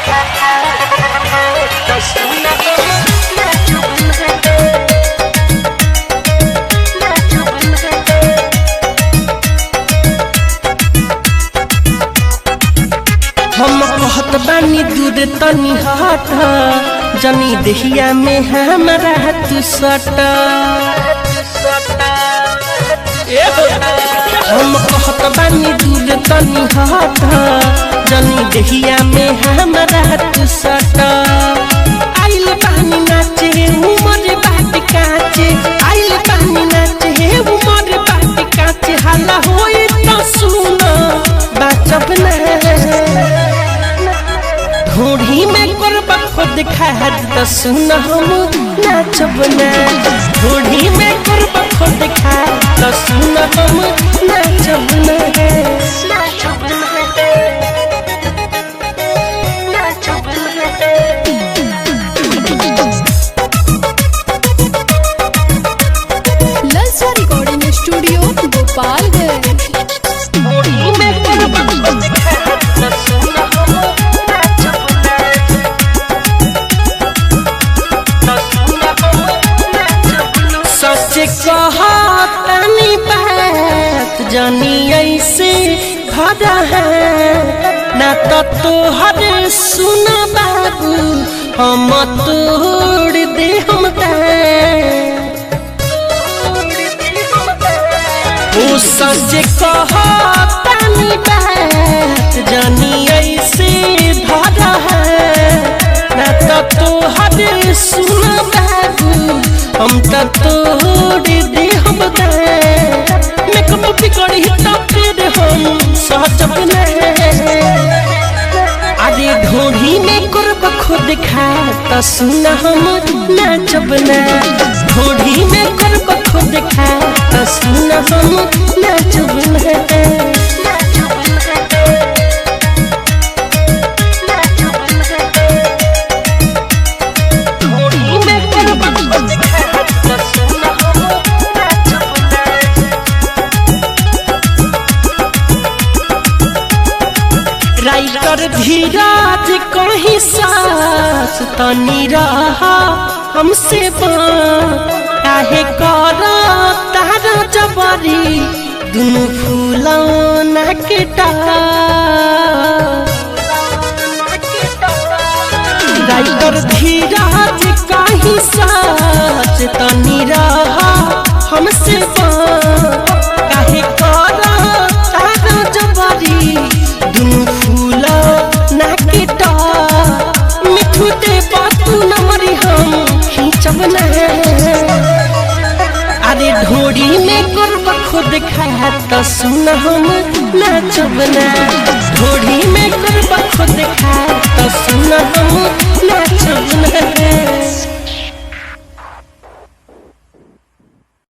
हम कहत बानी दूर तनी हट जनी देहिया में हमारा तू सट। हम कहत बानी दूर तनी हट जनी देहिया में हमारा तू सट। आइल बानी नाचे उमर बाट काचे, आइल बानी नाचे उमर बाट काचे, हाला होई तो सुन बाचब ना। ढूढ़ी में करबा खुद खाद तो सुन हम नाचब ना। ढूढ़ी में करबा खुद खाद तो सुन हम नाचब ना। ललचा रिकॉर्डिंग स्टूडियो गोपालगंज। ढूढ़ी में करबा खुद खाद तो सुन हम कहतनी बात जानी ऐसे भरा है ना तो तोहर सुन बाबू हम तोड़ दे हम ओ सच कहतनी बात जानी ऐसे भरा है ना तो तोहर सुन बाबू हम तोड़ दे हम मेकअप बिगड़ी तो फिर हम सहजब ना। अरे ढूढ़ी में करब खुद खा तो सुन हम नाचब ना। ढूढ़ी में करब खुद खा तो सुन हम नाचब ना। राइटर धीराज कहीं सास तनी रहा हमसे काहे कर तारा जबरी दुनु फूलौना के राइटर धीराज कहीं सास तनी रहा हमसे काहे कर तारा जबरी दुनु फूला नाकेटा मिठू दे बातू नमरी हम खींचब ना। अरे ढोड़ी में करब खुद खा तो सुन हम नाचब ना। ढोड़ी में करब खुद खा तो सुन हम